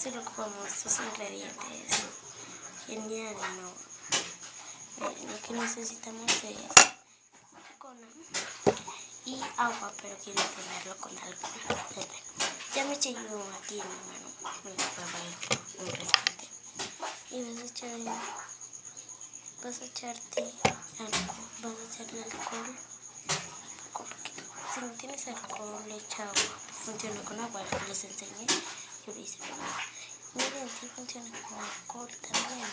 Solo ocupamos sus ingredientes. Genial, ¿no? Miren, lo que necesitamos es silicona y agua, pero quiero tenerlo con alcohol. Ya me eché yo aquí en mi mano. Me voy un recipiente. Y vas a echarte alcohol. Vas a echarle alcohol. Si no tienes alcohol, le echa agua. Funciona con agua, que les enseñé. Yo lo hice primero. Miren, sí funciona con alcohol también.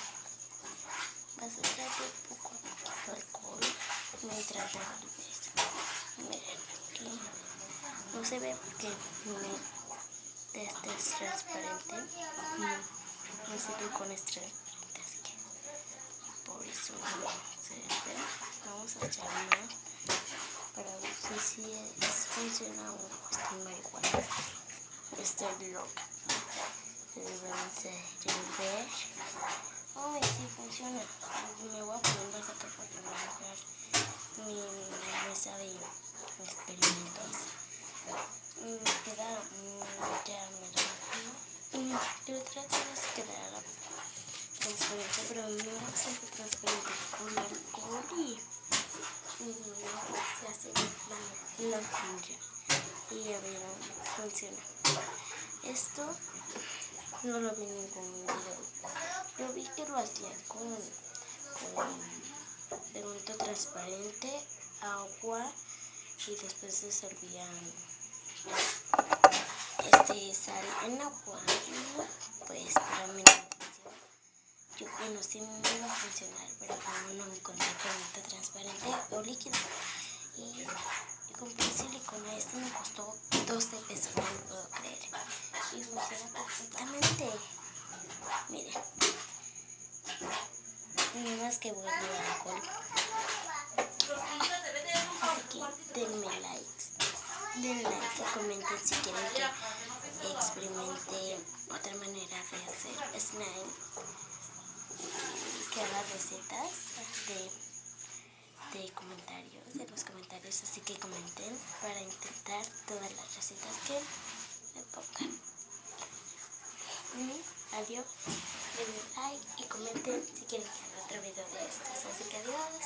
Vas a echarle poco a poquito alcohol mientras revuelves. Miren, aquí no se ve porque este es transparente. No se ve con transparente, así que por eso no se ve. Vamos a echar más para ver si funciona o estoy marihuana. Estoy loca. Vamos a revolver. Ay, sí funciona. Me voy a poner más acá para mejorar mi mesa de experimentos. Queda ya me lo imagino. Yo trato de quedar transparente, pero no siempre transparente con alcohol y se hace la punta. Y ya vieron, funciona. Esto no lo vi en ningún video. Yo vi que lo hacían con pegamento transparente, agua y después se servían sal en agua. Y pues para mí no funcionó. Yo bueno, sí me iba a funcionar, pero no encontré pegamento transparente o líquido. Y compré silicona. Este me costó 12 pesos, no lo puedo creer. Y funciona perfectamente. Miren. No más que huele a alcohol. Así que denme likes. Den like y comenten si quieren que experimente otra manera de hacer slime. Que haga recetas de comentarios, de los comentarios. Así que comenten para intentar todas las recetas que me pongan. Adiós. Denle like y comenten si quieren que haga otro video de estos. Así que adiós.